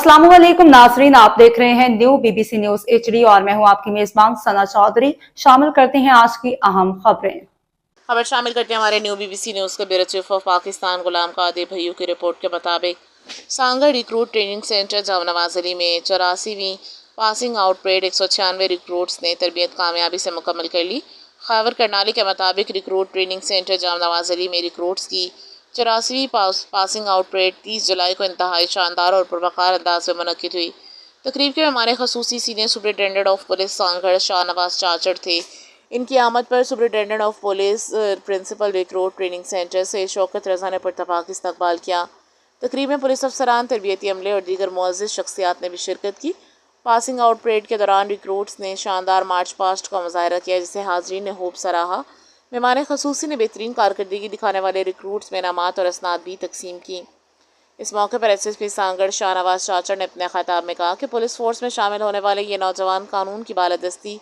अस्सलाम वालेकुम नाजरीन, आप देख रहे हैं न्यू बीबीसी न्यूज HD और मैं हूं आपकी मेजबान सना चौधरी। शामिल करते हैं आज की अहम खबरें। खबर शामिल करते हैं हमारे न्यू बीबीसी न्यूज़ के bureau chief of Pakistan Ghulam Qadir Bhaiyu की रिपोर्ट के मुताबिक सांगड़ रिक्रूट ट्रेनिंग सेंटर जाम नवाज अली में 84वीं पासिंग आउट परेड 196 रिक्रूट्स ने तरबियत कामयाबी से मुकम्मल कर ली। खैबर करनाली के मुताबिक रिक्रूट ट्रेनिंग सेंटर जाम नवाज अली में रिक्रूट्स की 84वीं पासिंग आउट परेड 30 जुलाई को इंतहाई शानदार और पुरवकार अंदाज में मुनक्किद हुई। तकरीब के हमारे खसूसी senior superintendent of police Sanghar Shahnawaz Chachar थे। इनकी आमद पर superintendent of police principal recruit training centre से शौकत रज़ा ने पुरतपाक इस्तकबाल किया। तकरीब में पुलिस अफसरान, तरबियती अमले और दीगर मुअज़्ज़िज़ शख्सियात ने भी शिरकत की। पासिंग आउट परेड के दौरान रिक्रूट्स ने शानदार मार्च पास्ट का मुज़ाहरा किया, जिसे हाज़रीन ने खूब सराहा। मेहमान खसूसी ने बेहतरीन कारकर्दगी दिखाने वाले रिक्रूट्स में इनामात और असनाद भी तकसीम की। इस मौके पर SSP सांगड़ शाहनवाज चाचड़ ने अपने खिताब में कहा कि पुलिस फोर्स में शामिल होने वाले ये नौजवान कानून की बालादस्ती,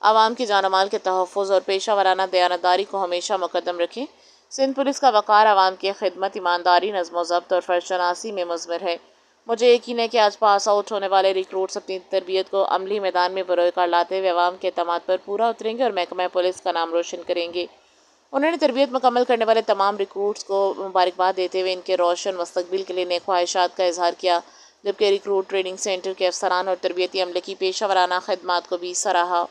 आवाम की जान माल के तहफ़्फ़ुज़ और पेशा वराना दयानतदारी को हमेशा मुक़द्दम रखें। सिंध पुलिस का वक़ार आवाम की खिदमत, ईमानदारी, नज़्म व ज़ब्त और फ़र्ज़शनासी में मुज़मिर है। मुझे यकीन है कि आज पास आउट होने वाले रिक्रूट्स अपनी तरबियत को अमली मैदान में बरोकार लाते हुए आवाम के एतमाद पर पूरा उतरेंगे और महकमा पुलिस का नाम रोशन करेंगे। उन्होंने तरबियत मुकम्मल करने वाले तमाम रिक्रूट्स को मुबारकबाद देते हुए इनके रोशन मुस्तकबिल के लिए नेक ख्वाहिशात का इजहार किया, जबकि रिक्रूट ट्रेनिंग सेंटर के अफसरान और तरबियती अमले की पेशा वराना खिदमात को भी सराहा।